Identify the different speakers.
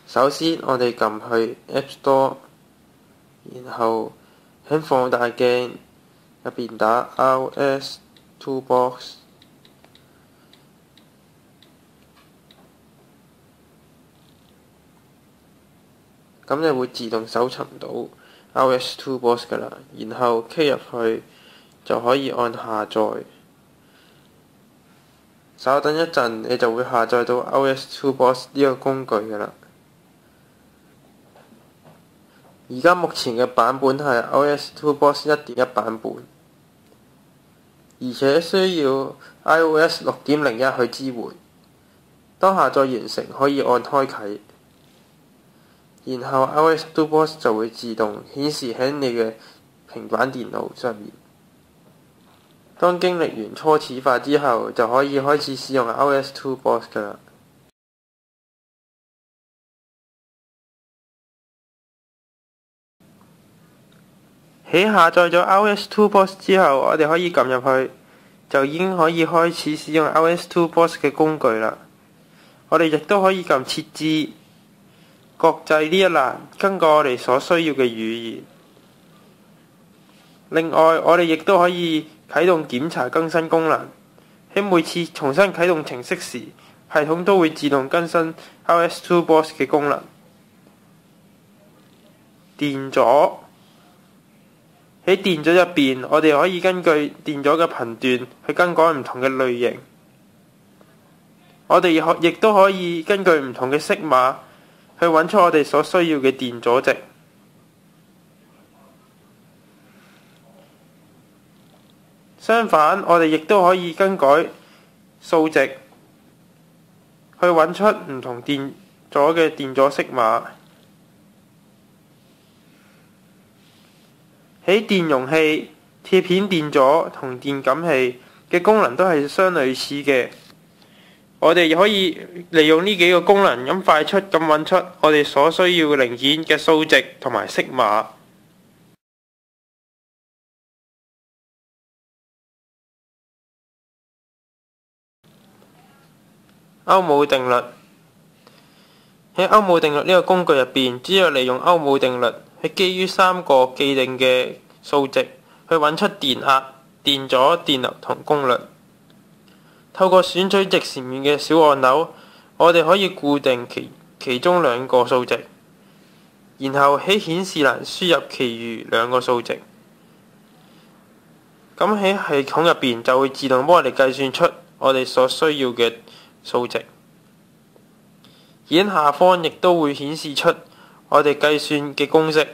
Speaker 1: 首先，我哋撳去 App Store， 然後喺放大鏡入邊打 RS Toolbox， 咁就會自動搜尋到 RS Toolbox 㗎啦。然後 K 入去就可以按下載。稍等一陣，你就會下載到 RS Toolbox 呢個工具㗎啦。而家目前嘅版本係 RS Toolbox 1.1 版本，而且需要 iOS 6.01去支援。當下載完成，可以按開啟，然後 RS Toolbox 就會自動顯示喺你嘅平板電腦上面。當經歷完初始化之後，就可以開始使用 RS Toolbox 㗎啦。喺下載咗 RS Toolbox 之後，我哋可以撳入去，就已經可以開始使用 RS Toolbox 嘅工具啦。我哋亦都可以撳設置國際呢一欄，更改我哋所需要嘅語言。另外，我哋亦都可以啟動檢查更新功能。喺每次重新啟動程式時，系統都會自動更新 RS Toolbox 嘅功能。電阻。喺電阻入邊，我哋可以根據電阻嘅頻段去更改唔同嘅類型。我哋亦都可以根據唔同嘅色碼去揾出我哋所需要嘅電阻值。相反，我哋亦都可以更改數值去揾出唔同電阻嘅電阻色碼。喺電容器、貼片電阻同電感器嘅功能都係相類似嘅。我哋可以利用呢幾個功能咁快速咁揾出我哋所需要嘅零件嘅數值同埋色碼。歐姆定律。喺歐姆定律呢個工具入邊，只要利用歐姆定律，係基於3個既定嘅數值去揾出電壓、電阻、電流同功率。透過選取直線面嘅小按鈕，我哋可以固定其中2個數值，然後喺顯示欄輸入其餘2個數值。咁喺系統入邊就會自動幫我哋計算出我哋所需要嘅數值。而喺下方亦都會顯示出我哋計算嘅公式。